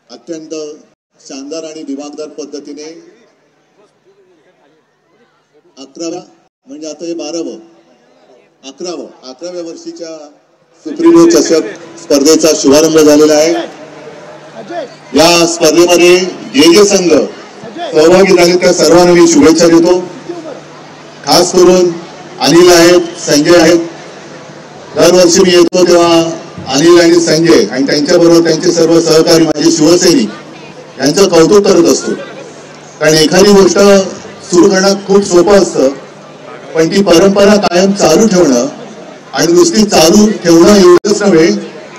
अत्यंत शानदार आणि दिमागदार पद्धतीने 11व्या म्हणजे आता हे 11व्या वर्षीच्या सुप्रीमो चषक स्पर्धेचा शुभारंभ झालेला आहे। या स्पर्धेमध्ये जे संघ सहभागी झाले त्या सर्वांना मी शुभेच्छा देतो। खास करून अनिल आहेत, संजय आहेत। दरवर्षी मी येतो तेव्हा अनिल आणि संजय आणि त्यांच्याबरोबर त्यांचे सर्व सहकारी म्हणजे शिवसैनिक यांचं कौतुक करत असतो। कारण एखादी गोष्ट सुरू करणं खूप सोपं असतं, पण ती परंपरा कायम चालू ठेवणं आणि नुसती चालू ठेवणं एवढंच नव्हे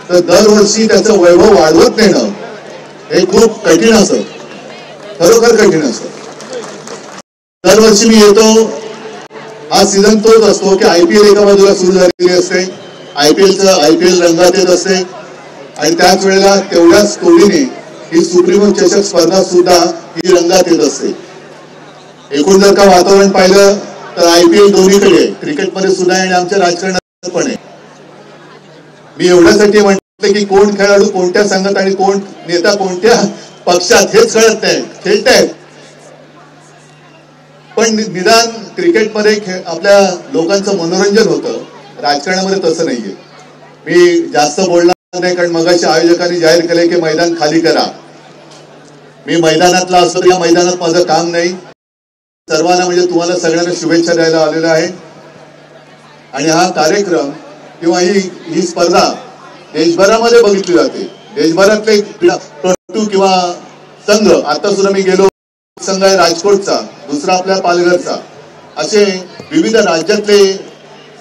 तर दरवर्षी त्याचं वैभव वाढवत नेणं हे खूप कठीण असतं, खरोखर कठीण असतं। दरवर्षी मी येतो, हा सीझन तोच असतो की आयपीएल एका बाजूला सुरू झालेली असते, आयपीएल रंगात येत असते आणि त्याच वेळेला तेवढ्याच तोडीने ही सुप्रीमो चषक स्पर्धा सुद्धा ही रंगात येत असते। एकूण जर का वातावरण पाहिलं तर आयपीएल दोन्हीकडे क्रिकेटमध्ये सुद्धा आणि आमच्या राजकारणात पण आहे। मी एवढ्यासाठी म्हटलं की कोण खेळाडू कोणत्या संघात आणि कोण नेता कोणत्या पक्षात हेच कळत नाही, खेळतायत पण निदान क्रिकेटमध्ये आपल्या लोकांचं मनोरंजन होतं, राजकारणामध्ये तसं नाहीये। मी जास्त बोलणार नाही कारण मगाशी आयोजकांनी जाहीर केले की मैदान खाली करा। मी मैदानातला असतो या मैदानात माझं काम नाही। सर्वांना म्हणजे तुम्हाला सगळ्यांना शुभेच्छा द्यायला आलेला आहे आणि हा कार्यक्रम किंवा ही स्पर्धा देशभरामध्ये बघितली जाते। देशभरातले क्रीडापटू किंवा संघ, आता सुद्धा मी गेलो, संघ आहे राजकोटचा, दुसरा आपल्या पालघरचा, असे विविध राज्यातले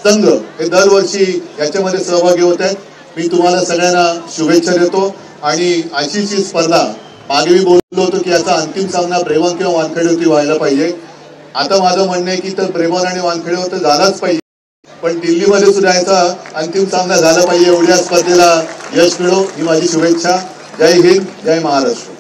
संघ हे दरवर्षी याच्यामध्ये सहभागी होत आहेत। मी तुम्हाला सगळ्यांना शुभेच्छा देतो आणि अशीच ही स्पर्धा, मागे मी बोललो होतो की याचा अंतिम सामना ब्रेबॉर्न किंवा वानखेडेवरती व्हायला पाहिजे। आता माझं म्हणणं आहे की तर ब्रेबॉर्न आणि वानखेडेवर तर झालाच पाहिजे, पण दिल्लीमध्ये सुद्धा याचा अंतिम सामना झाला पाहिजे। एवढ्या स्पर्धेला यश मिळो ही माझी शुभेच्छा। जय हिंद, जय महाराष्ट्र।